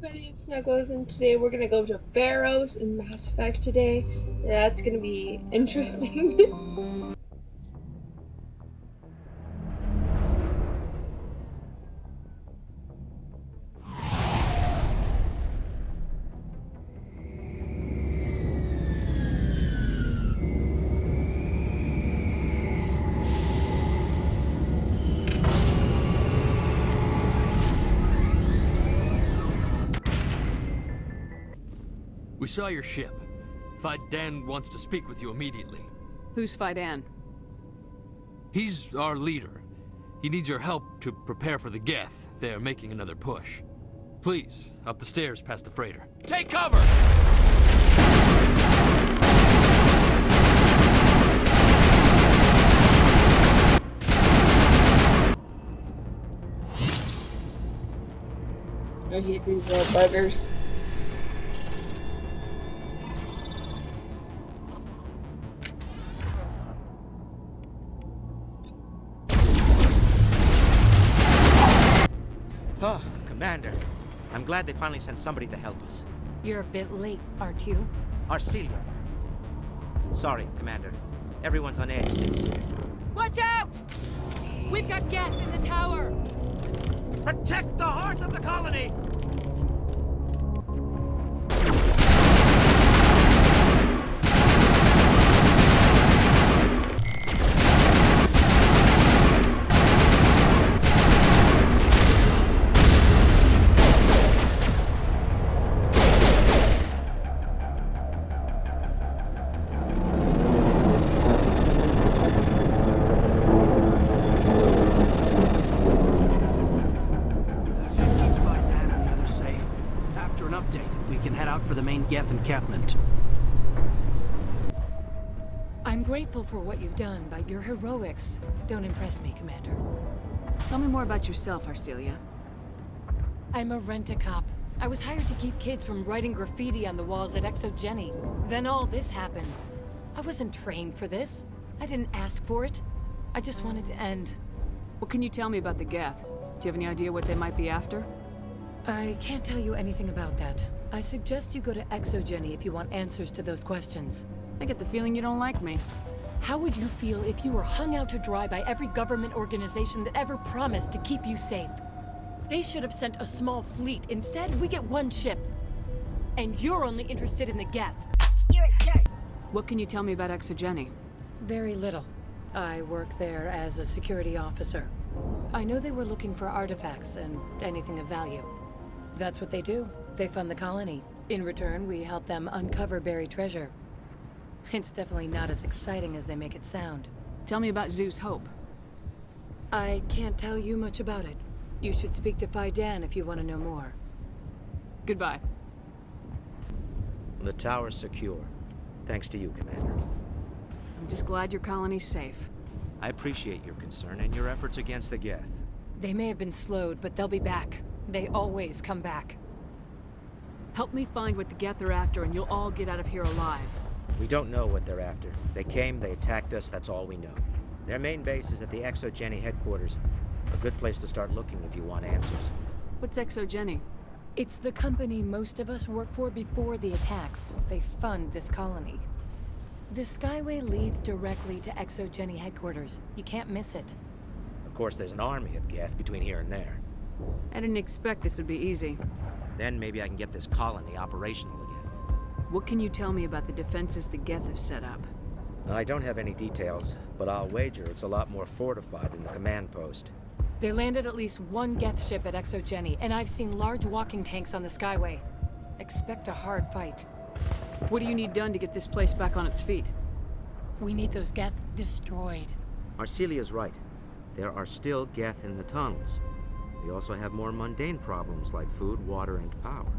everybody, it's Snuggles, and today we're gonna go to Feros in Mass Effect today. That's gonna be interesting. We saw your ship. Dan wants to speak with you immediately. Who's Dan? He's our leader. He needs your help to prepare for the geth. They're making another push. Please, up the stairs past the freighter. Take cover! I hate these little buggers. Oh, Commander. I'm glad they finally sent somebody to help us. You're a bit late, aren't you? Arcelia. Sorry, Commander. Everyone's on edge since... Watch out! We've got geth in the tower! Protect the heart of the colony! For the main geth encampment. I'm grateful for what you've done, but your heroics don't impress me, Commander. Tell me more about yourself, Arcelia. I'm a rent-a-cop. I was hired to keep kids from writing graffiti on the walls at Exogeny. Then all this happened. I wasn't trained for this. I didn't ask for it. I just wanted to end. What can you tell me about the geth? Do you have any idea what they might be after? I can't tell you anything about that. I suggest you go to Exogeny if you want answers to those questions. I get the feeling you don't like me. How would you feel if you were hung out to dry by every government organization that ever promised to keep you safe? They should have sent a small fleet. Instead, we get one ship. And you're only interested in the geth. You're a jerk! What can you tell me about Exogeny? Very little. I work there as a security officer. I know they were looking for artifacts and anything of value. That's what they do. They fund the colony. In return, we help them uncover buried treasure. It's definitely not as exciting as they make it sound. Tell me about Zeus Hope. I can't tell you much about it. You should speak to Dan if you want to know more. Goodbye. The tower's secure. Thanks to you, Commander. I'm just glad your colony's safe. I appreciate your concern and your efforts against the geth. They may have been slowed, but they'll be back. They always come back. Help me find what the geth are after, and you'll all get out of here alive. We don't know what they're after. They came, they attacked us, that's all we know. Their main base is at the Exogeny headquarters. A good place to start looking if you want answers. What's Exogeny? It's the company most of us work for before the attacks. They fund this colony. The Skyway leads directly to Exogeny headquarters. You can't miss it. Of course, there's an army of geth between here and there. I didn't expect this would be easy. Then maybe I can get this colony operational again. What can you tell me about the defenses the geth have set up? I don't have any details, but I'll wager it's a lot more fortified than the command post. They landed at least one geth ship at Exogeny, and I've seen large walking tanks on the Skyway. Expect a hard fight. What do you need done to get this place back on its feet? We need those geth destroyed. Arcelia's right. There are still geth in the tunnels. We also have more mundane problems like food, water, and power.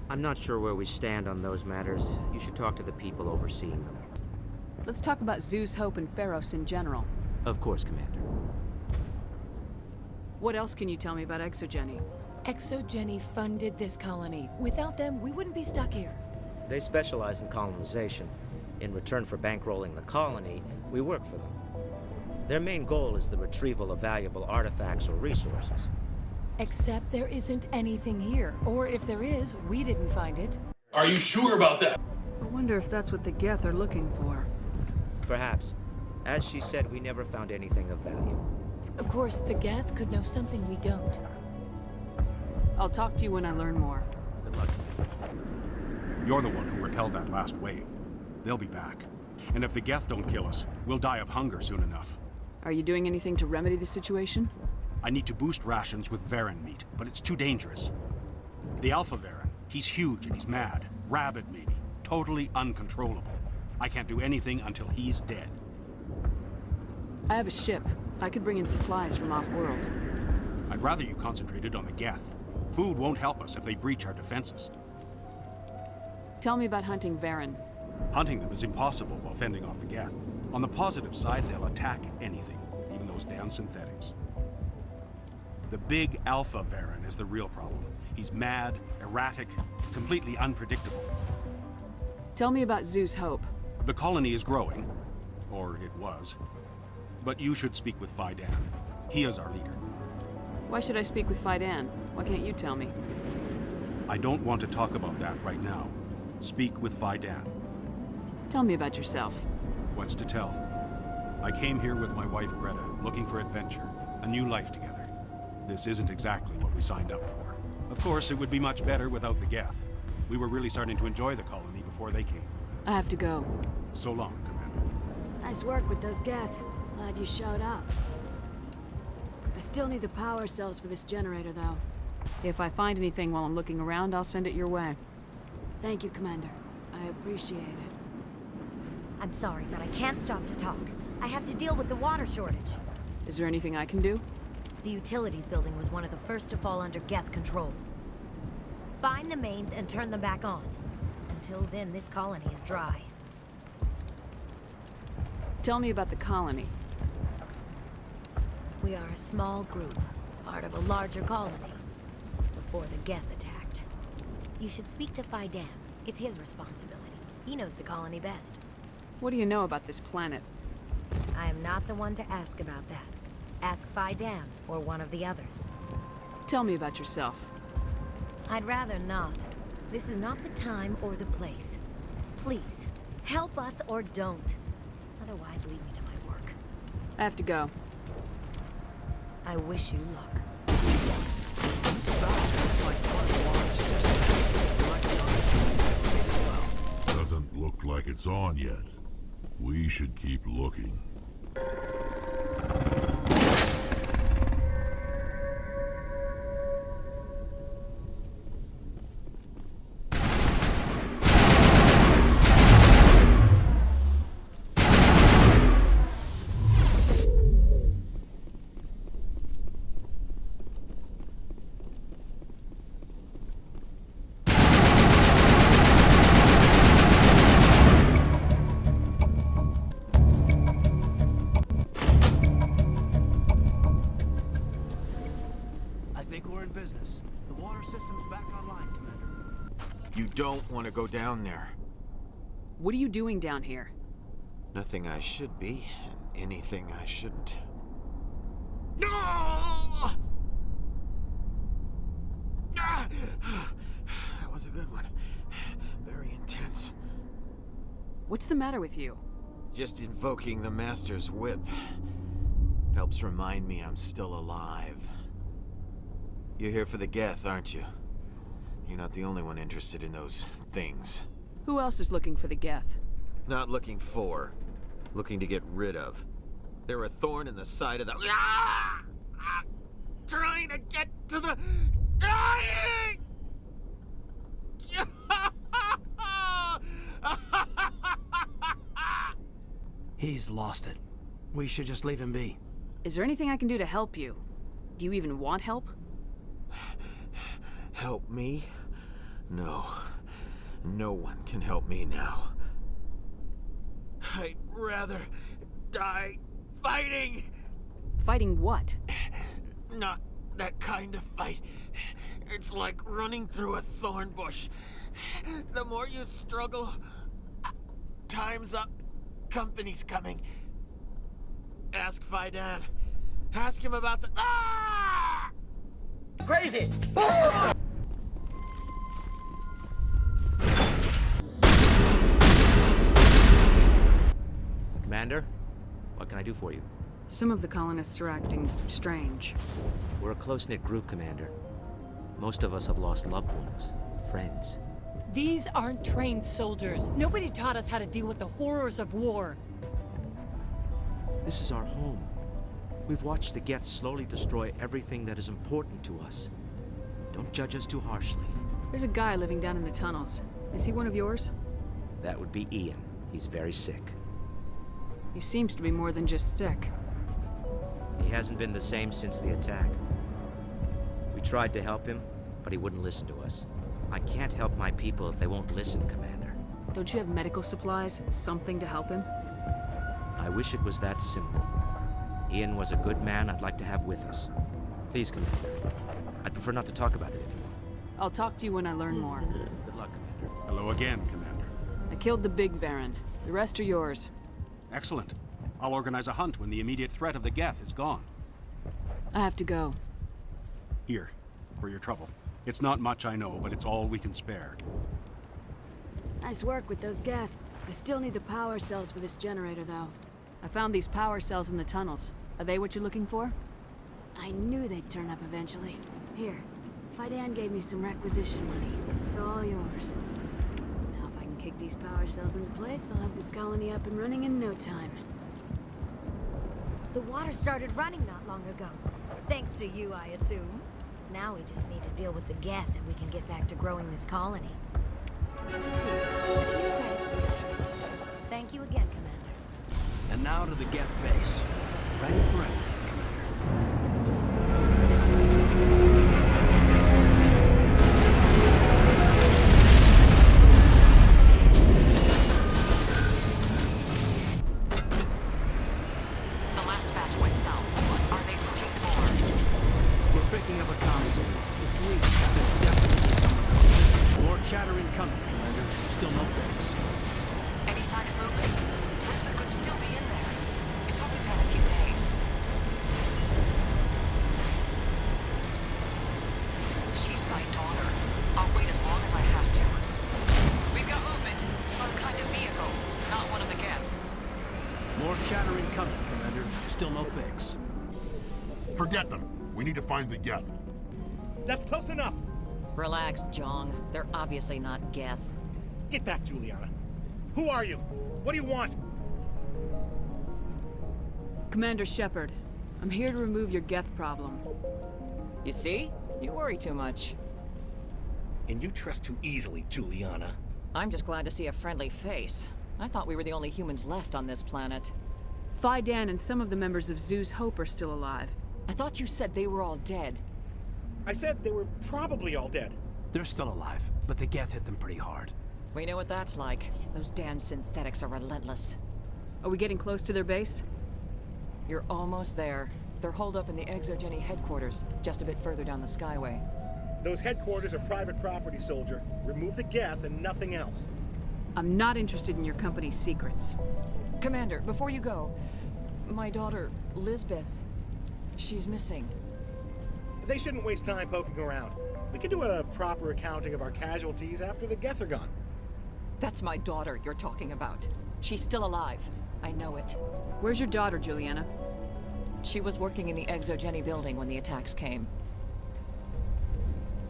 I'm not sure where we stand on those matters. You should talk to the people overseeing them. Let's talk about Zeus Hope and Feros in general. Of course, Commander. What else can you tell me about Exogeny? Exogeny funded this colony. Without them, we wouldn't be stuck here. They specialize in colonization. In return for bankrolling the colony, we work for them. Their main goal is the retrieval of valuable artifacts or resources. Except there isn't anything here. Or if there is, we didn't find it. Are you sure about that? I wonder if that's what the geth are looking for. Perhaps. As she said, we never found anything of value. Of course, the geth could know something we don't. I'll talk to you when I learn more. Good luck. You're the one who repelled that last wave. They'll be back. And if the geth don't kill us, we'll die of hunger soon enough. Are you doing anything to remedy the situation? I need to boost rations with Varen meat, but it's too dangerous. The Alpha Varen, he's huge and he's mad. Rabid, maybe. Totally uncontrollable. I can't do anything until he's dead. I have a ship. I could bring in supplies from off-world. I'd rather you concentrated on the geth. Food won't help us if they breach our defenses. Tell me about hunting Varen. Hunting them is impossible while fending off the geth. On the positive side, they'll attack anything, even those damn synthetics. The big Alpha Varen is the real problem. He's mad, erratic, completely unpredictable. Tell me about Zeus Hope. The colony is growing, or it was. But you should speak with Fidan. He is our leader. Why should I speak with Fidan? Why can't you tell me? I don't want to talk about that right now. Speak with Fidan. Tell me about yourself. What's to tell? I came here with my wife Greta, looking for adventure, a new life together. This isn't exactly what we signed up for. Of course, it would be much better without the geth. We were really starting to enjoy the colony before they came. I have to go. So long, Commander. Nice work with those geth. Glad you showed up. I still need the power cells for this generator, though. If I find anything while I'm looking around, I'll send it your way. Thank you, Commander. I appreciate it. I'm sorry, but I can't stop to talk. I have to deal with the water shortage. Is there anything I can do? The utilities building was one of the first to fall under geth control. Find the mains and turn them back on. Until then, this colony is dry. Tell me about the colony. We are a small group, part of a larger colony, before the geth attacked. You should speak to Fidan. It's his responsibility. He knows the colony best. What do you know about this planet? I am not the one to ask about that. Ask Fidan, or one of the others. Tell me about yourself. I'd rather not. This is not the time or the place. Please, help us or don't. Otherwise, leave me to my work. I have to go. I wish you luck. This valley looks like one large system. There might be others as well. Doesn't look like it's on yet. We should keep looking. Business. The water system's back online, Commander. You don't want to go down there. What are you doing down here? Nothing I should be, and anything I shouldn't. No! Ah! That was a good one. Very intense. What's the matter with you? Just invoking the Master's whip helps remind me I'm still alive. You're here for the geth, aren't you? You're not the only one interested in those things. Who else is looking for the geth? Not looking for. Looking to get rid of. They're a thorn in the side of the... Ah! Ah! Trying to get to the... Dying! He's lost it. We should just leave him be. Is there anything I can do to help you? Do you even want help? Help me? No. No one can help me now. I'd rather die fighting! Fighting what? Not that kind of fight. It's like running through a thorn bush. The more you struggle, time's up. Company's coming. Ask Fidan. Ask him about the... Ah! Crazy! Commander, what can I do for you? Some of the colonists are acting strange. We're a close-knit group, Commander. Most of us have lost loved ones, friends. These aren't trained soldiers. Nobody taught us how to deal with the horrors of war. This is our home. We've watched the geth slowly destroy everything that is important to us. Don't judge us too harshly. There's a guy living down in the tunnels. Is he one of yours? That would be Ian. He's very sick. He seems to be more than just sick. He hasn't been the same since the attack. We tried to help him, but he wouldn't listen to us. I can't help my people if they won't listen, Commander. Don't you have medical supplies? Something to help him? I wish it was that simple. Ian was a good man I'd like to have with us. Please, Commander. I'd prefer not to talk about it anymore. I'll talk to you when I learn more. Good luck, Commander. Hello again, Commander. I killed the big Varen. The rest are yours. Excellent. I'll organize a hunt when the immediate threat of the geth is gone. I have to go. Here, for your trouble. It's not much, I know, but it's all we can spare. Nice work with those geth. I still need the power cells for this generator, though. I found these power cells in the tunnels. Are they what you're looking for? I knew they'd turn up eventually. Here, Fidan gave me some requisition money. It's all yours. Now if I can kick these power cells into place, I'll have this colony up and running in no time. The water started running not long ago. Thanks to you, I assume. Now we just need to deal with the geth and we can get back to growing this colony. Here, a few credits for your trip. Thank you again, Commander. And now to the geth base. Ready for anything, Commander. The last batch went south. What are they looking for? We're picking up a comm signal. It's weak, but there's definitely someone coming. More chatter incoming, Commander. Still no fix. Any sign of movement? Elizabeth could still be in there. It's only been a few days. She's my daughter. I'll wait as long as I have to. We've got movement. Some kind of vehicle. Not one of the geth. More chatter incoming, Commander. Still no fix. Forget them. We need to find the geth. That's close enough. Relax, Jong. They're obviously not geth. Get back, Juliana. Who are you? What do you want? Commander Shepard, I'm here to remove your geth problem. You see? You worry too much. And you trust too easily, Juliana. I'm just glad to see a friendly face. I thought we were the only humans left on this planet. Fidan and some of the members of Zoo's Hope are still alive. I thought you said they were all dead. I said they were probably all dead. They're still alive, but the geth hit them pretty hard. We know what that's like. Those damn synthetics are relentless. Are we getting close to their base? You're almost there. They're holed up in the Exogeny headquarters, just a bit further down the Skyway. Those headquarters are private property, soldier. Remove the geth and nothing else. I'm not interested in your company's secrets. Commander, before you go, my daughter, Lisbeth, she's missing. They shouldn't waste time poking around. We can do a proper accounting of our casualties after the geth are gone. That's my daughter you're talking about. She's still alive. I know it. Where's your daughter, Juliana? She was working in the Exogeny building when the attacks came.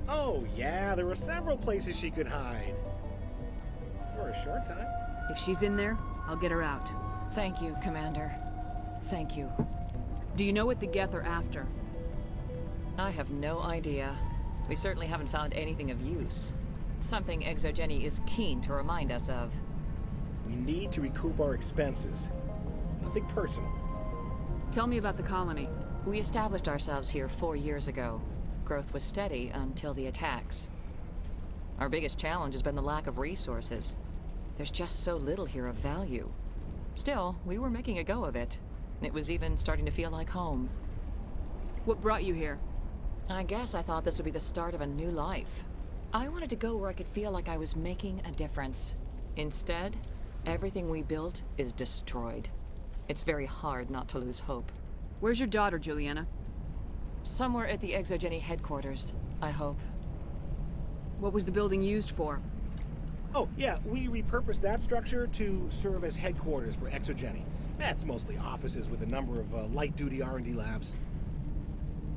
Oh, yeah, there were several places she could hide. For a short time. If she's in there, I'll get her out. Thank you, Commander. Thank you. Do you know what the geth are after? I have no idea. We certainly haven't found anything of use. Something Exogeny is keen to remind us of. We need to recoup our expenses. It's nothing personal. Tell me about the colony. We established ourselves here 4 years ago. Growth was steady until the attacks. Our biggest challenge has been the lack of resources. There's just so little here of value. Still, we were making a go of it. It was even starting to feel like home. What brought you here? I guess I thought this would be the start of a new life. I wanted to go where I could feel like I was making a difference. Instead, everything we built is destroyed. It's very hard not to lose hope. Where's your daughter, Juliana? Somewhere at the Exogeny headquarters, I hope. What was the building used for? Oh, yeah, we repurposed that structure to serve as headquarters for Exogeny. That's mostly offices with a number of light-duty R&D labs.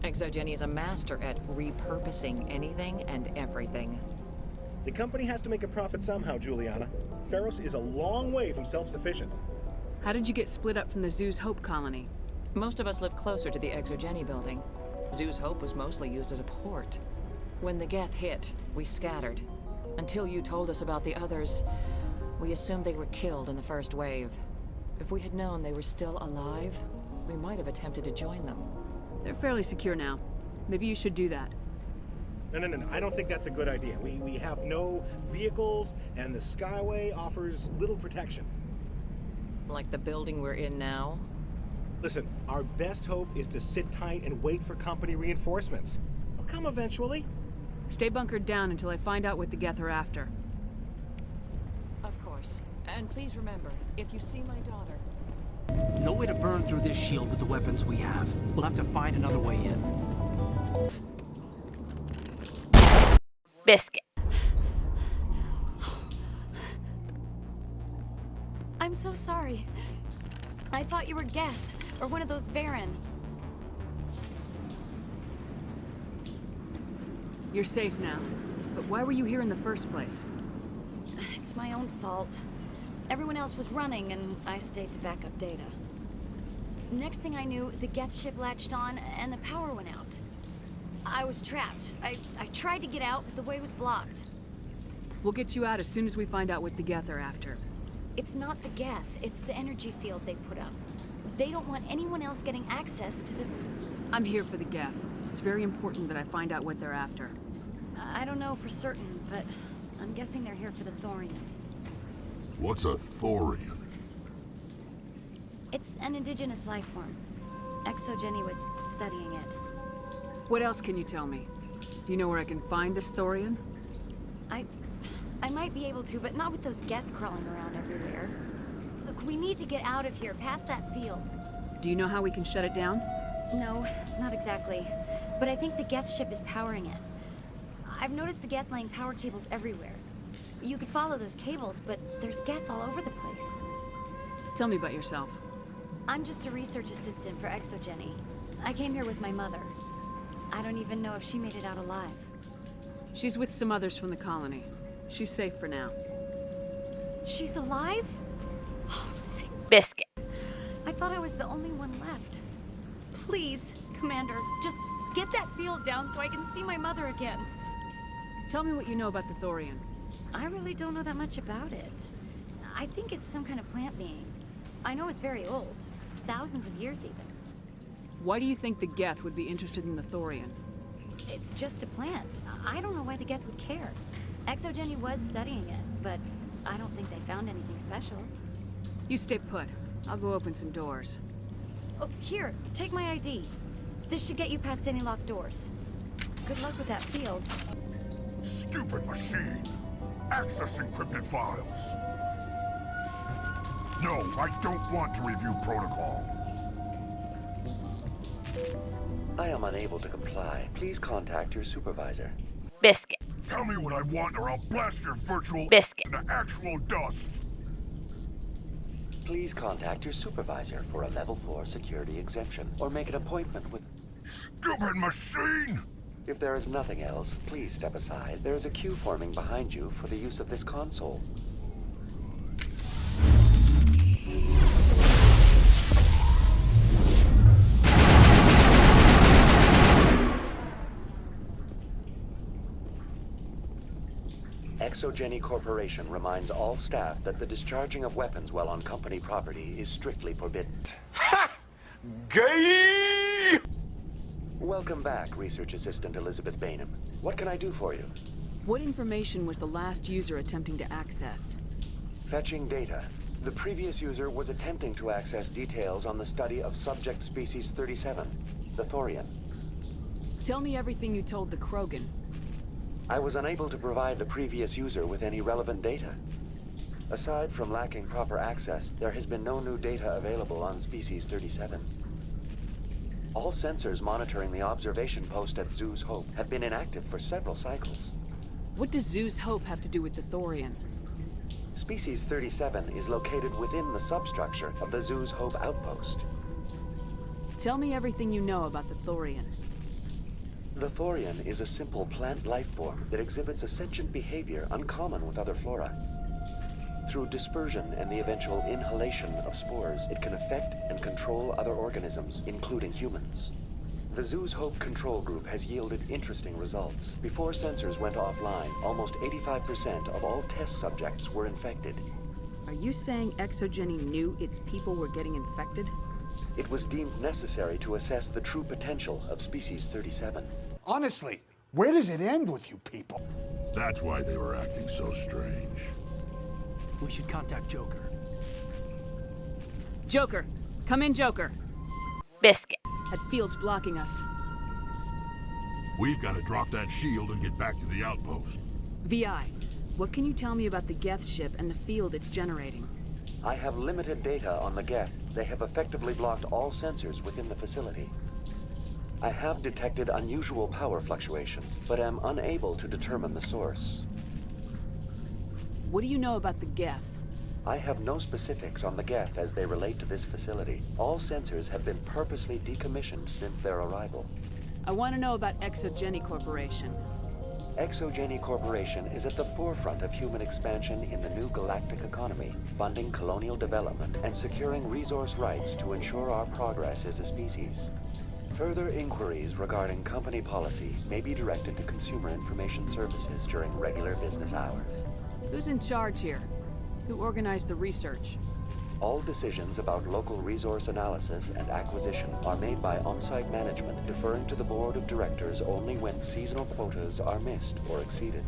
Exogeny is a master at repurposing anything and everything. The company has to make a profit somehow, Juliana. Feros is a long way from self-sufficient. How did you get split up from the Zoo's Hope colony? Most of us live closer to the Exogeny building. Zoo's Hope was mostly used as a port. When the geth hit, we scattered. Until you told us about the others, we assumed they were killed in the first wave. If we had known they were still alive, we might have attempted to join them. They're fairly secure now. Maybe you should do that. No. I don't think that's a good idea. We have no vehicles, and the Skyway offers little protection. Like the building we're in now? Listen, our best hope is to sit tight and wait for company reinforcements. They'll come eventually. Stay bunkered down until I find out what the geth are after. Of course. And please remember, if you see my daughter... No way to burn through this shield with the weapons we have. We'll have to find another way in. Biscuit. I'm so sorry. I thought you were Geth, or one of those Varen. You're safe now. But why were you here in the first place? It's my own fault. Everyone else was running, and I stayed to back up data. Next thing I knew, the Geth ship latched on, and the power went out. I was trapped. I tried to get out, but the way was blocked. We'll get you out as soon as we find out what the geth are after. It's not the Geth, it's the energy field they put up. They don't want anyone else getting access to the... I'm here for the geth. It's very important that I find out what they're after. I don't know for certain, but I'm guessing they're here for the thorium. What's a thorium? It's an indigenous life form. Exogeny was studying it. What else can you tell me? Do you know where I can find this thorium? I might be able to, but not with those geth crawling around everywhere. Look, we need to get out of here, past that field. Do you know how we can shut it down? No, not exactly. But I think the geth ship is powering it. I've noticed the geth laying power cables everywhere. You could follow those cables, but there's geth all over the place. Tell me about yourself. I'm just a research assistant for Exogeny. I came here with my mother. I don't even know if she made it out alive. She's with some others from the colony. She's safe for now. She's alive? Biscuit. I thought I was the only one left. Please, Commander, just get that field down so I can see my mother again. Tell me what you know about the thorium. I really don't know that much about it. I think it's some kind of plant being. I know it's very old. Thousands of years even. Why do you think the geth would be interested in the thorium? It's just a plant. I don't know why the geth would care. Exogeny was studying it, but I don't think they found anything special. You stay put. I'll go open some doors. Oh, here, take my ID. This should get you past any locked doors. Good luck with that field. Stupid machine! Access encrypted files! No, I don't want to review protocol. I am unable to comply. Please contact your supervisor. Biscuit. Tell me what I want or I'll blast your virtual Biscuit. into actual dust! Please contact your supervisor for a level 4 security exemption, or make an appointment with... Stupid machine! If there is nothing else, please step aside. There is a queue forming behind you for the use of this console. Exogeny Corporation reminds all staff that the discharging of weapons while on company property is strictly forbidden. Ha! Gay! Welcome back, Research Assistant Elizabeth Bainham. What can I do for you? What information was the last user attempting to access? Fetching data. The previous user was attempting to access details on the study of subject species 37, the thorium. Tell me everything you told the Krogan. I was unable to provide the previous user with any relevant data. Aside from lacking proper access, there has been no new data available on species 37. All sensors monitoring the observation post at Zoo's Hope have been inactive for several cycles. What does Zoo's Hope have to do with the Thorian? Species 37 is located within the substructure of the Zoo's Hope outpost. Tell me everything you know about the Thorian. The Thorian is a simple plant life form that exhibits a sentient behavior uncommon with other flora. Through dispersion and the eventual inhalation of spores, it can affect and control other organisms, including humans. The Zoo's Hope control group has yielded interesting results. Before sensors went offline, almost 85% of all test subjects were infected. Are you saying Exogeny knew its people were getting infected? It was deemed necessary to assess the true potential of Species 37. Honestly, where does it end with you people? That's why they were acting so strange. We should contact Joker. Joker! Come in, Joker! Biscuit. Had Fields blocking us. We've got to drop that shield and get back to the outpost. VI, what can you tell me about the geth ship and the field it's generating? I have limited data on the geth. They have effectively blocked all sensors within the facility. I have detected unusual power fluctuations, but am unable to determine the source. What do you know about the geth? I have no specifics on the geth as they relate to this facility. All sensors have been purposely decommissioned since their arrival. I want to know about Exogeny Corporation. Exogeny Corporation is at the forefront of human expansion in the new galactic economy, funding colonial development and securing resource rights to ensure our progress as a species. Further inquiries regarding company policy may be directed to Consumer Information Services during regular business hours. Who's in charge here? Who organized the research? All decisions about local resource analysis and acquisition are made by on-site management, deferring to the board of directors only when seasonal quotas are missed or exceeded.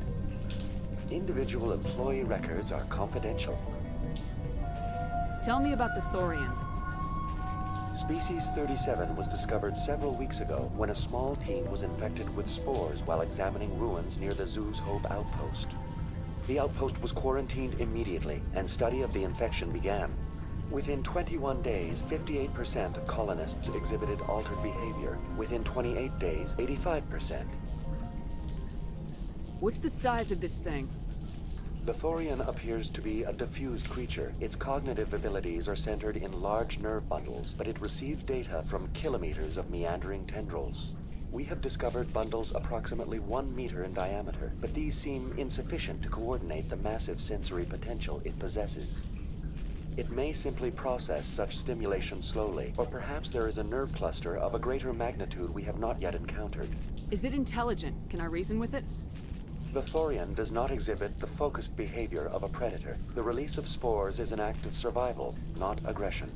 Individual employee records are confidential. Tell me about the Thorian. Species 37 was discovered several weeks ago when a small team was infected with spores while examining ruins near the Zoo's Hope outpost. The outpost was quarantined immediately, and study of the infection began. Within 21 days, 58% of colonists exhibited altered behavior. Within 28 days, 85%. What's the size of this thing? The Thorian appears to be a diffused creature. Its cognitive abilities are centered in large nerve bundles, but it receives data from kilometers of meandering tendrils. We have discovered bundles approximately 1 meter in diameter, but these seem insufficient to coordinate the massive sensory potential it possesses. It may simply process such stimulation slowly, or perhaps there is a nerve cluster of a greater magnitude we have not yet encountered. Is it intelligent? Can I reason with it? The Thorian does not exhibit the focused behavior of a predator. The release of spores is an act of survival, not aggression.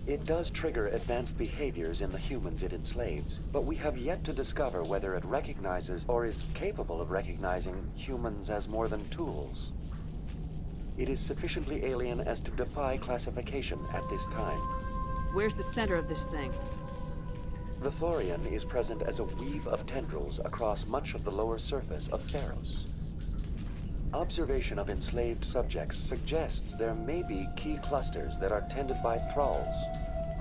It does trigger advanced behaviors in the humans it enslaves, but we have yet to discover whether it recognizes or is capable of recognizing humans as more than tools. It is sufficiently alien as to defy classification at this time. Where's the center of this thing? The Thorian is present as a weave of tendrils across much of the lower surface of Feros. Observation of enslaved subjects suggests there may be key clusters that are tended by thralls.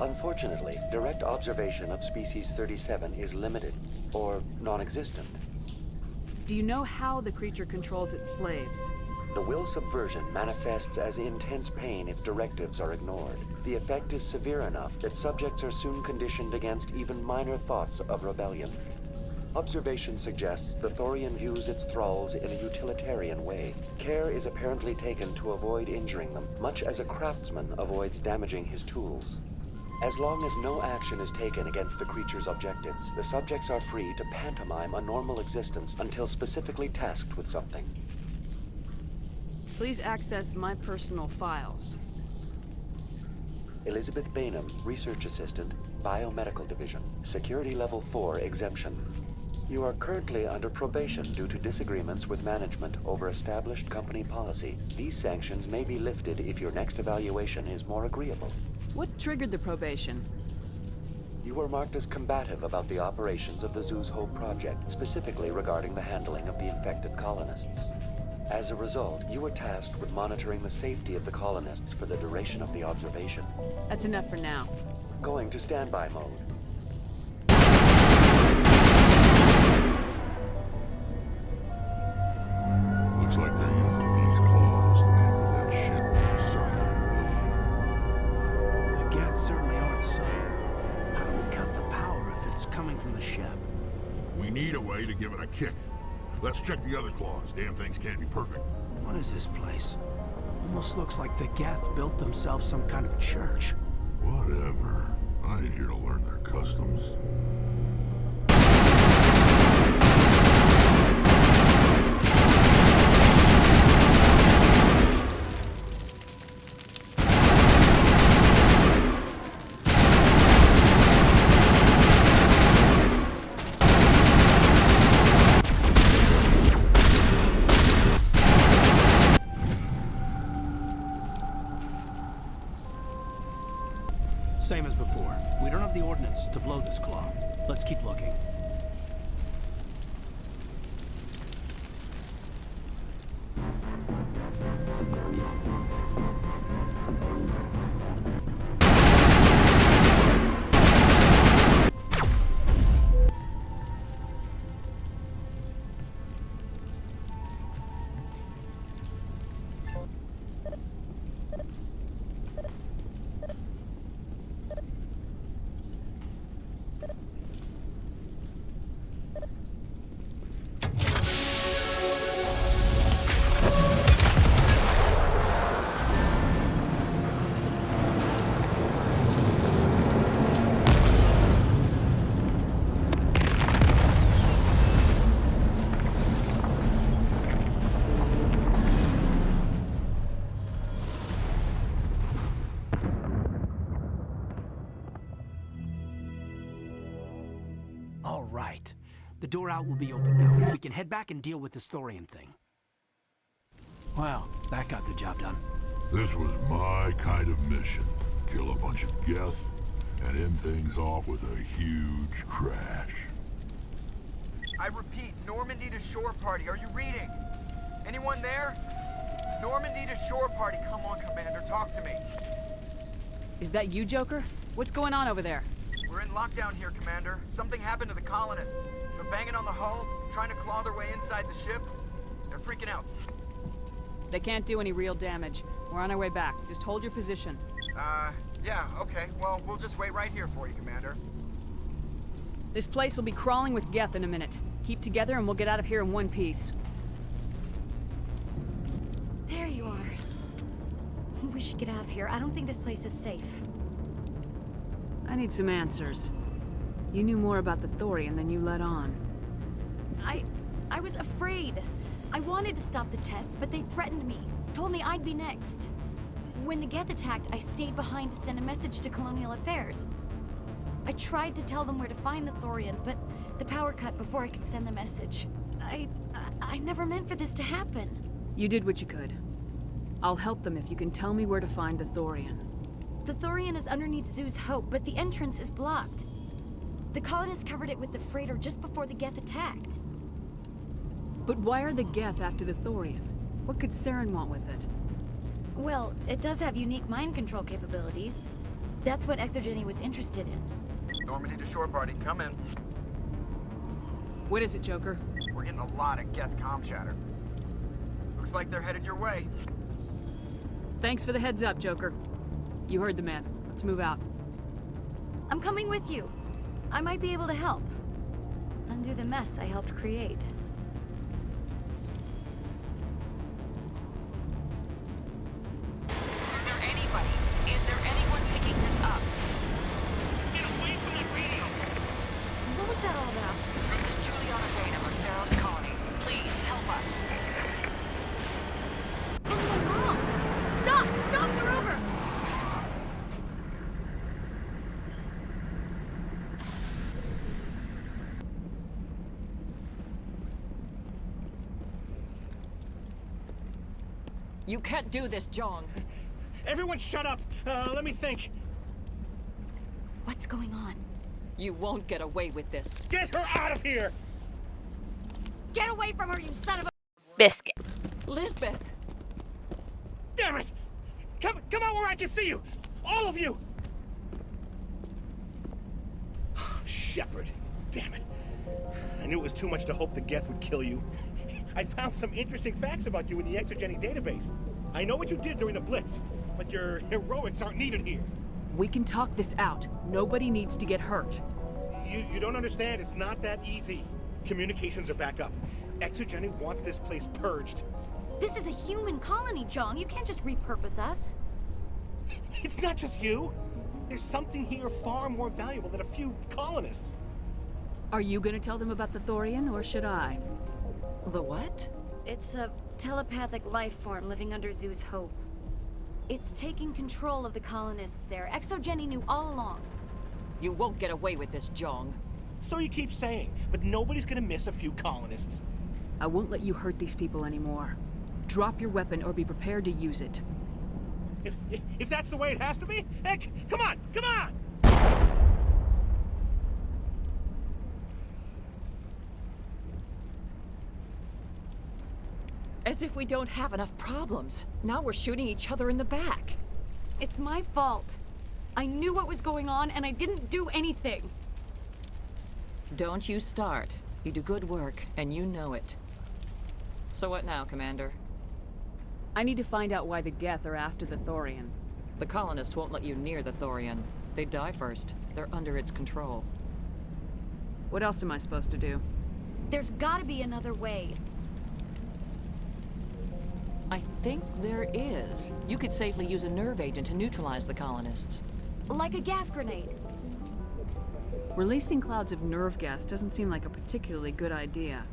Unfortunately, direct observation of Species 37 is limited, or non-existent. Do you know how the creature controls its slaves? The will subversion manifests as intense pain if directives are ignored. The effect is severe enough that subjects are soon conditioned against even minor thoughts of rebellion. Observation suggests the Thorian views its thralls in a utilitarian way. Care is apparently taken to avoid injuring them, much as a craftsman avoids damaging his tools. As long as no action is taken against the creature's objectives, the subjects are free to pantomime a normal existence until specifically tasked with something. Please access my personal files. Elizabeth Bainham, Research Assistant, Biomedical Division, Security Level 4 Exemption. You are currently under probation due to disagreements with management over established company policy. These sanctions may be lifted if your next evaluation is more agreeable. What triggered the probation? You were marked as combative about the operations of the Zoo's Hope project, specifically regarding the handling of the infected colonists. As a result, you were tasked with monitoring the safety of the colonists for the duration of the observation. That's enough for now. Going to standby mode. It's coming from the ship. We need a way to give it a kick. Let's check the other claws. Damn things can't be perfect. What is this place? Almost looks like the Geth built themselves some kind of church. Whatever. I ain't here to learn their customs. Same as before. We don't have the ordnance to blow this claw. Let's keep looking. All right. The door out will be open now. We can head back and deal with this thorium thing. Well, that got the job done. This was my kind of mission. Kill a bunch of geth and end things off with a huge crash. I repeat, Normandy to shore party. Are you reading? Anyone there? Normandy to shore party. Come on, Commander, talk to me. Is that you, Joker? What's going on over there? We're in lockdown here, Commander. Something happened to the colonists. They're banging on the hull, trying to claw their way inside the ship. They're freaking out. They can't do any real damage. We're on our way back. Just hold your position. Yeah, okay. Well, we'll just wait right here for you, Commander. This place will be crawling with geth in a minute. Keep together and we'll get out of here in one piece. There you are. We should get out of here. I don't think this place is safe. I need some answers. You knew more about the Thorian than you let on. I was afraid. I wanted to stop the tests, but they threatened me. Told me I'd be next. When the Geth attacked, I stayed behind to send a message to Colonial Affairs. I tried to tell them where to find the Thorian, but the power cut before I could send the message. I never meant for this to happen. You did what you could. I'll help them if you can tell me where to find the Thorian. The Thorian is underneath Zoo's Hope, but the entrance is blocked. The colonists covered it with the freighter just before the Geth attacked. But why are the Geth after the Thorian? What could Saren want with it? Well, it does have unique mind control capabilities. That's what Exogeny was interested in. Normandy to shore party, come in. What is it, Joker? We're getting a lot of Geth comm chatter. Looks like they're headed your way. Thanks for the heads up, Joker. You heard the man. Let's move out. I'm coming with you. I might be able to help. Undo the mess I helped create. Is there anybody? Is there anyone picking this up? Get away from that radio! What was that all about? This is Juliana Bainham of Feros Colony. Please help us. What's going wrong? Stop! Stop the rover! You can't do this, John. Everyone shut up! Let me think. What's going on? You won't get away with this. Get her out of here! Get away from her, you son of a— Biscuit. Lisbeth! Damn it! Come out where I can see you! All of you! Shepard, damn it. I knew it was too much to hope the Geth would kill you. I found some interesting facts about you in the Exogeny database. I know what you did during the Blitz, but your heroics aren't needed here. We can talk this out. Nobody needs to get hurt. You don't understand. It's not that easy. Communications are back up. Exogeny wants this place purged. This is a human colony, Jong. You can't just repurpose us. It's not just you. There's something here far more valuable than a few colonists. Are you gonna tell them about the Thorian, or should I? The what? It's a telepathic life form living under Zoo's hope. It's taking control of the colonists there. Exogeny knew all along. You won't get away with this, Jong. So you keep saying, but nobody's gonna miss a few colonists. I won't let you hurt these people anymore. Drop your weapon or be prepared to use it. If that's the way it has to be, heck, come on, come on! As if we don't have enough problems. Now we're shooting each other in the back. It's my fault. I knew what was going on and I didn't do anything. Don't you start. You do good work, and you know it. So what now, Commander? I need to find out why the Geth are after the Thorian. The colonists won't let you near the Thorian. They'd die first. They're under its control. What else am I supposed to do? There's gotta be another way. I think there is. You could safely use a nerve agent to neutralize the colonists. Like a gas grenade. Releasing clouds of nerve gas doesn't seem like a particularly good idea.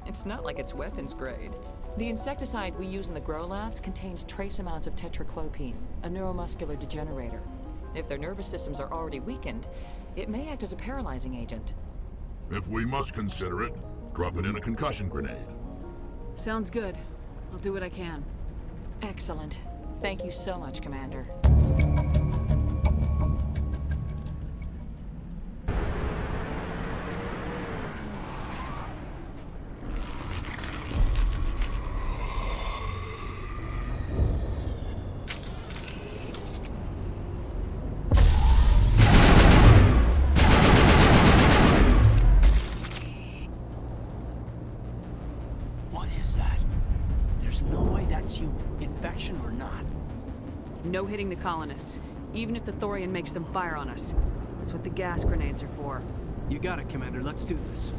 It's not like it's weapons grade. The insecticide we use in the grow labs contains trace amounts of tetraclopine, a neuromuscular degenerator. If their nervous systems are already weakened, it may act as a paralyzing agent. If we must consider it, drop it in a concussion grenade. Sounds good. I'll do what I can. Excellent. Thank you so much, Commander. What is that? There's no way that's human. Infection or not. No hitting the colonists, even if the Thorian makes them fire on us. That's what the gas grenades are for. You got it, Commander. Let's do this.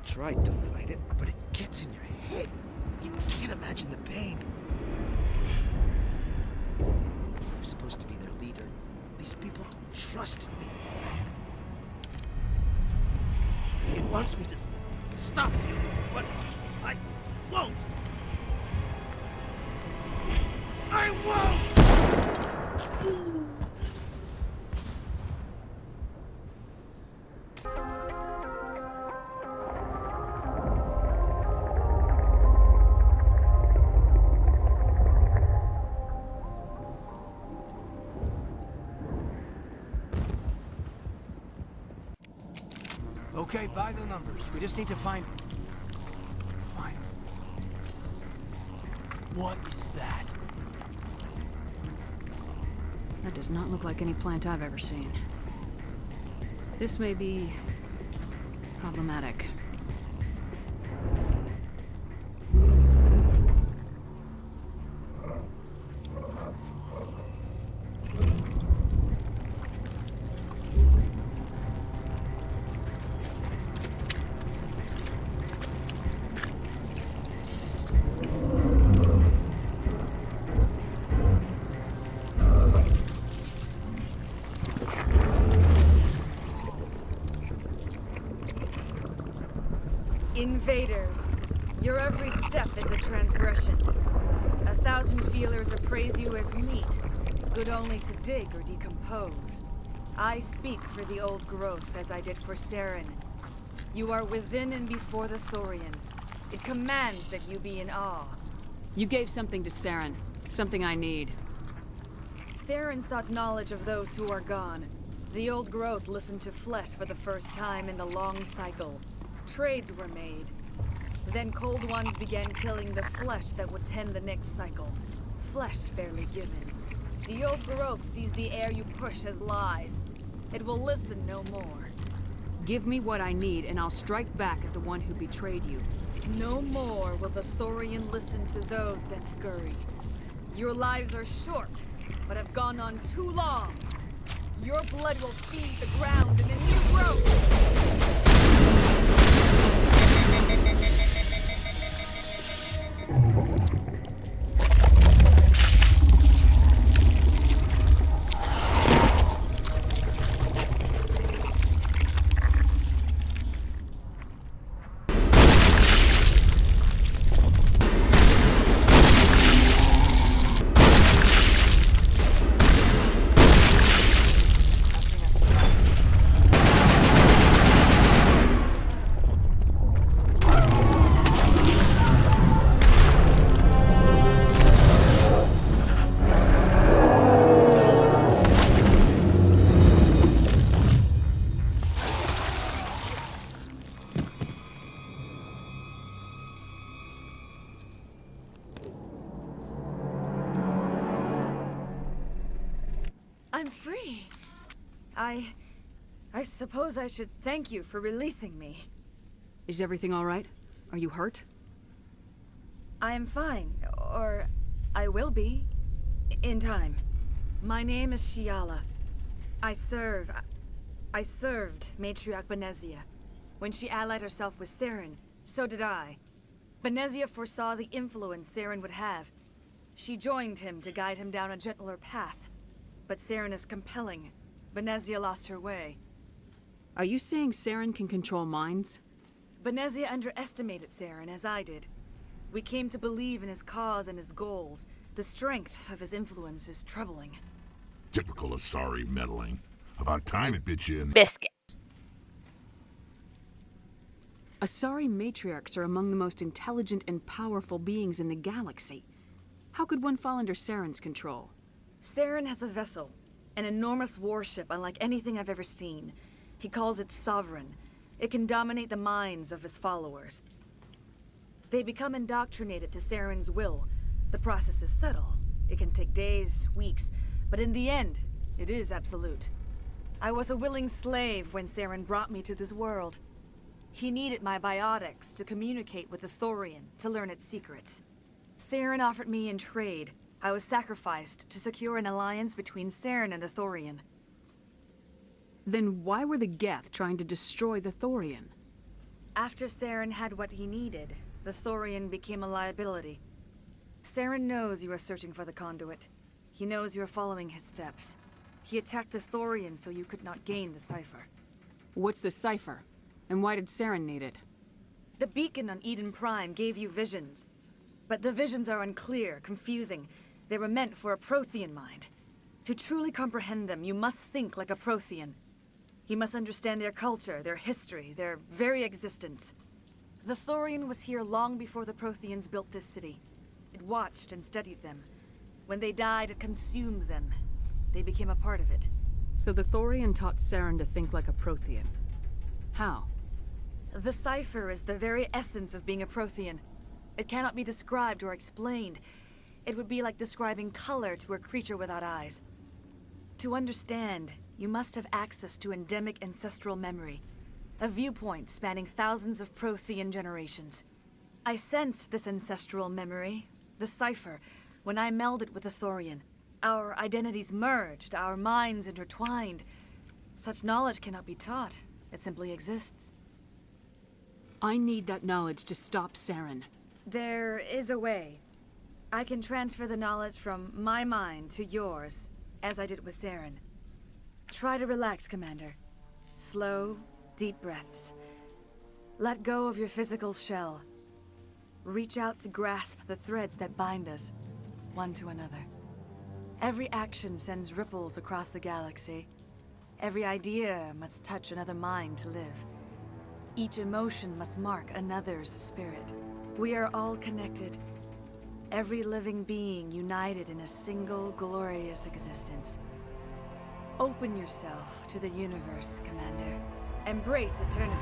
Tried to fight it, but it gets in your head. You can't imagine the pain. I'm supposed to be their leader. These people trusted me. It wants me to stop you, but I won't. I won't! Okay, by the numbers. We just need to find... What is that? That does not look like any plant I've ever seen. This may be... problematic. Invaders, your every step is a transgression. 1,000 feelers appraise you as meat, good only to dig or decompose. I speak for the old growth as I did for Saren. You are within and before the Thorian. It commands that you be in awe. You gave something to Saren. Something I need. Saren sought knowledge of those who are gone. The old growth listened to flesh for the first time in the long cycle. Trades were made. Then cold ones began killing the flesh that would tend the next cycle. Flesh fairly given. The old growth sees the air you push as lies. It will listen no more. Give me what I need, and I'll strike back at the one who betrayed you. No more will the Thorian listen to those that scurry. Your lives are short, but have gone on too long. Your blood will feed the ground in a new growth. I'm free. I suppose I should thank you for releasing me. Is everything all right? Are you hurt? I am fine, or I will be, in time. My name is Shiala. I served Matriarch Benezia. When she allied herself with Saren, so did I. Benezia foresaw the influence Saren would have. She joined him to guide him down a gentler path. But Saren is compelling. Benezia lost her way. Are you saying Saren can control minds? Benezia underestimated Saren, as I did. We came to believe in his cause and his goals. The strength of his influence is troubling. Typical Asari meddling. About time it bit you in... Biscuit. Asari matriarchs are among the most intelligent and powerful beings in the galaxy. How could one fall under Saren's control? Saren has a vessel, an enormous warship unlike anything I've ever seen. He calls it Sovereign. It can dominate the minds of his followers. They become indoctrinated to Saren's will. The process is subtle. It can take days, weeks, but in the end, it is absolute. I was a willing slave when Saren brought me to this world. He needed my biotics to communicate with the Thorian, to learn its secrets. Saren offered me in trade. I was sacrificed to secure an alliance between Saren and the Thorian. Then why were the Geth trying to destroy the Thorian? After Saren had what he needed, the Thorian became a liability. Saren knows you are searching for the conduit. He knows you are following his steps. He attacked the Thorian so you could not gain the cipher. What's the cipher? And why did Saren need it? The beacon on Eden Prime gave you visions. But the visions are unclear, confusing. They were meant for a Prothean mind. To truly comprehend them, you must think like a Prothean. You must understand their culture, their history, their very existence. The Thorian was here long before the Protheans built this city. It watched and studied them. When they died, it consumed them. They became a part of it. So the Thorian taught Saren to think like a Prothean. How? The cipher is the very essence of being a Prothean. It cannot be described or explained. It would be like describing color to a creature without eyes. To understand, you must have access to endemic ancestral memory. A viewpoint spanning thousands of Prothean generations. I sensed this ancestral memory, the cipher, when I melded with the Thorian. Our identities merged, our minds intertwined. Such knowledge cannot be taught. It simply exists. I need that knowledge to stop Saren. There is a way. I can transfer the knowledge from my mind to yours, as I did with Saren. Try to relax, Commander. Slow, deep breaths. Let go of your physical shell. Reach out to grasp the threads that bind us, one to another. Every action sends ripples across the galaxy. Every idea must touch another mind to live. Each emotion must mark another's spirit. We are all connected. Every living being united in a single glorious existence. Open yourself to the universe, Commander. Embrace eternity.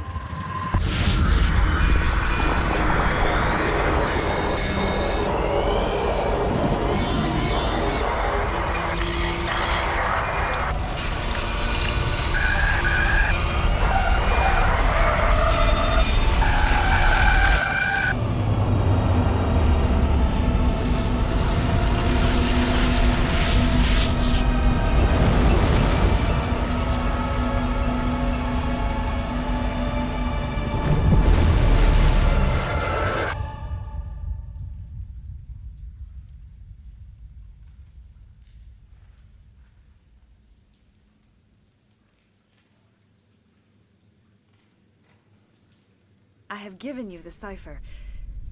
I have given you the cipher,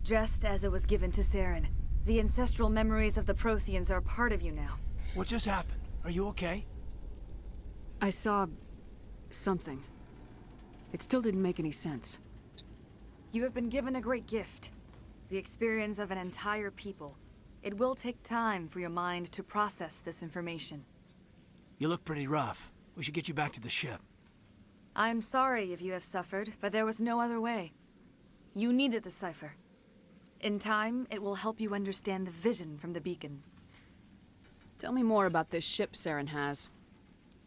just as it was given to Saren. The ancestral memories of the Protheans are part of you now. What just happened? Are you okay? I saw... something. It still didn't make any sense. You have been given a great gift. The experience of an entire people. It will take time for your mind to process this information. You look pretty rough. We should get you back to the ship. I'm sorry if you have suffered, but there was no other way. You needed the cipher. In time, it will help you understand the vision from the beacon. Tell me more about this ship Saren has.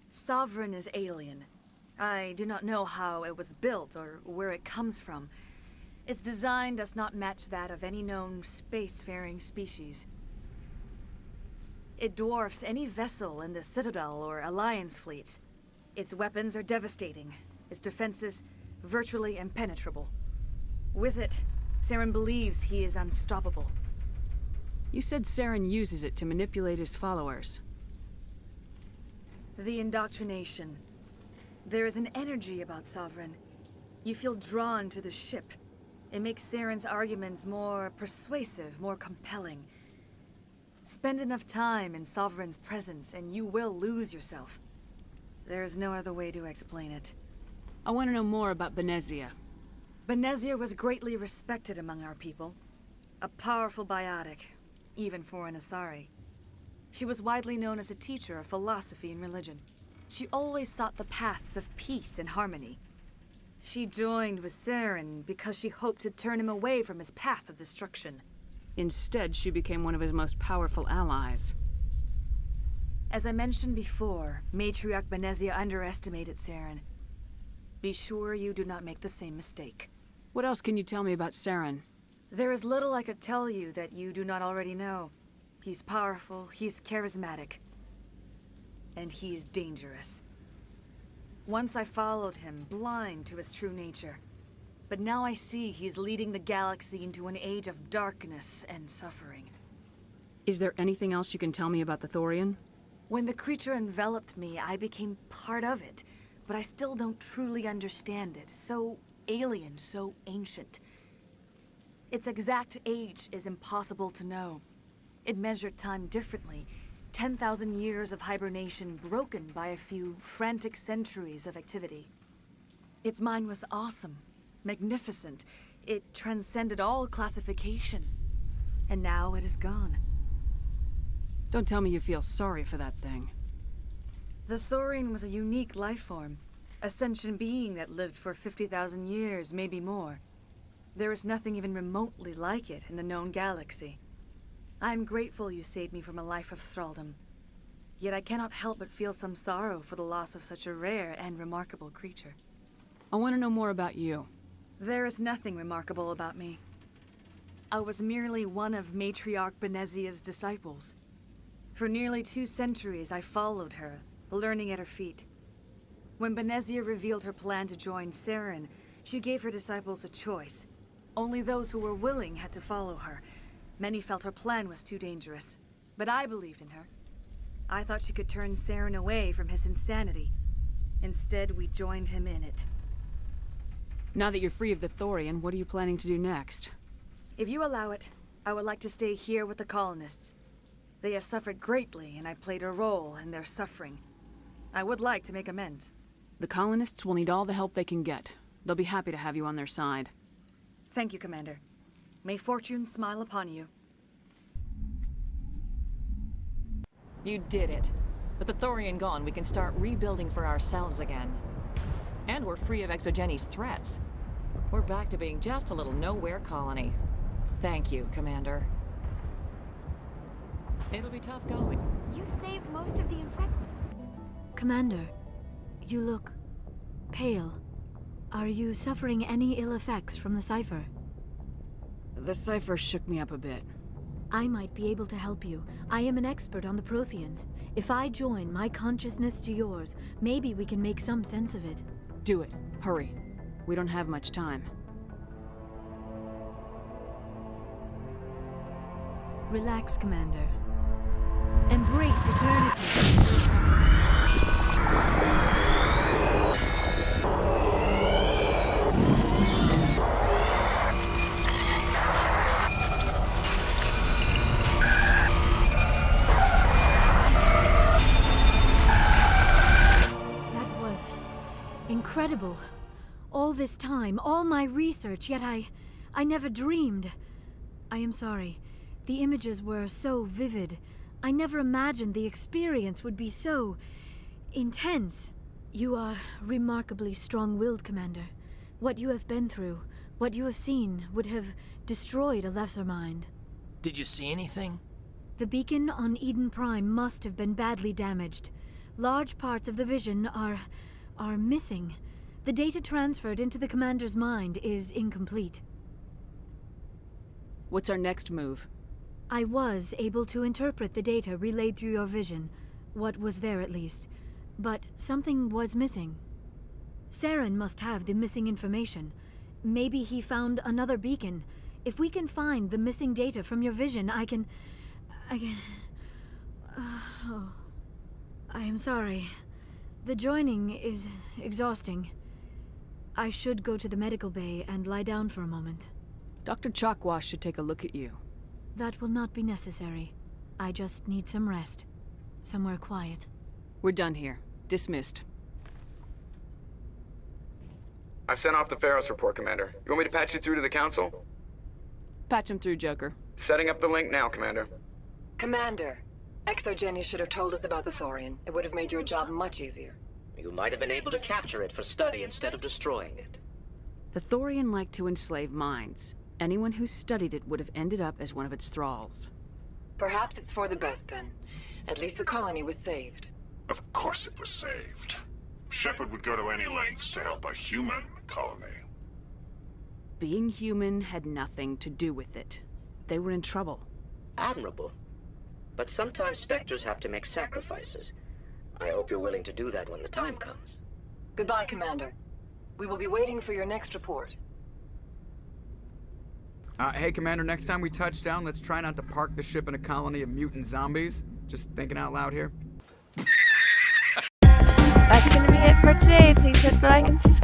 Sovereign is alien. I do not know how it was built or where it comes from. Its design does not match that of any known spacefaring species. It dwarfs any vessel in the Citadel or Alliance fleets. Its weapons are devastating. Its defenses virtually impenetrable. With it, Saren believes he is unstoppable. You said Saren uses it to manipulate his followers. The indoctrination. There is an energy about Sovereign. You feel drawn to the ship. It makes Saren's arguments more persuasive, more compelling. Spend enough time in Sovereign's presence and you will lose yourself. There is no other way to explain it. I want to know more about Benezia. Benezia was greatly respected among our people. A powerful biotic, even for an Asari. She was widely known as a teacher of philosophy and religion. She always sought the paths of peace and harmony. She joined with Saren because she hoped to turn him away from his path of destruction. Instead, she became one of his most powerful allies. As I mentioned before, Matriarch Benezia underestimated Saren. Be sure you do not make the same mistake. What else can you tell me about Saren? There is little I could tell you that you do not already know. He's powerful, he's charismatic, and he is dangerous. Once I followed him, blind to his true nature. But now I see he's leading the galaxy into an age of darkness and suffering. Is there anything else you can tell me about the Thorian? When the creature enveloped me, I became part of it, but I still don't truly understand it. So alien, so ancient. Its exact age is impossible to know. It measured time differently. 10,000 years of hibernation broken by a few frantic centuries of activity. Its mind was awesome, magnificent. It transcended all classification. And now it is gone. Don't tell me you feel sorry for that thing. The Thorian was a unique life form. A sentient being that lived for 50,000 years, maybe more. There is nothing even remotely like it in the known galaxy. I am grateful you saved me from a life of thraldom. Yet I cannot help but feel some sorrow for the loss of such a rare and remarkable creature. I want to know more about you. There is nothing remarkable about me. I was merely one of Matriarch Benezia's disciples. For nearly 2 centuries I followed her, learning at her feet. When Benezia revealed her plan to join Saren, she gave her disciples a choice. Only those who were willing had to follow her. Many felt her plan was too dangerous, but I believed in her. I thought she could turn Saren away from his insanity. Instead, we joined him in it. Now that you're free of the Thorian, what are you planning to do next? If you allow it, I would like to stay here with the colonists. They have suffered greatly, and I played a role in their suffering. I would like to make amends. The colonists will need all the help they can get. They'll be happy to have you on their side. Thank you, Commander. May fortune smile upon you. You did it. With the Thorian gone, we can start rebuilding for ourselves again. And we're free of Exogeni's threats. We're back to being just a little nowhere colony. Thank you, Commander. It'll be tough going. You saved most of the infected. Commander, you look pale. Are you suffering any ill effects from the cipher? The cipher shook me up a bit. I might be able to help you. I am an expert on the Protheans. If I join my consciousness to yours, maybe we can make some sense of it. Do it. Hurry. We don't have much time. Relax, Commander. Embrace eternity. That was incredible. All this time, all my research, yet I never dreamed. I am sorry. The images were so vivid. I never imagined the experience would be so intense. You are remarkably strong-willed, Commander. What you have been through, what you have seen, would have destroyed a lesser mind. Did you see anything? The beacon on Eden Prime must have been badly damaged. Large parts of the vision are missing. The data transferred into the Commander's mind is incomplete. What's our next move? I was able to interpret the data relayed through your vision. What was there, at least. But something was missing. Saren must have the missing information. Maybe he found another beacon. If we can find the missing data from your vision, I can... Oh. I am sorry. The joining is exhausting. I should go to the medical bay and lie down for a moment. Dr. Chalkwash should take a look at you. That will not be necessary. I just need some rest. Somewhere quiet. We're done here. Dismissed. I've sent off the Feros report, Commander. You want me to patch you through to the Council? Patch him through, Joker. Setting up the link now, Commander. Commander, Exogeny should have told us about the Thorian. It would have made your job much easier. You might have been able to capture it for study instead of destroying it. The Thorian liked to enslave minds. Anyone who studied it would have ended up as one of its thralls. Perhaps it's for the best, then. At least the colony was saved. Of course it was saved. Shepard would go to any lengths to help a human colony. Being human had nothing to do with it. They were in trouble. Admirable. But sometimes Spectres have to make sacrifices. I hope you're willing to do that when the time comes. Goodbye, Commander. We will be waiting for your next report. Hey, Commander, next time we touch down, let's try not to park the ship in a colony of mutant zombies. Just thinking out loud here. That's gonna be it for today. Please hit the like and subscribe.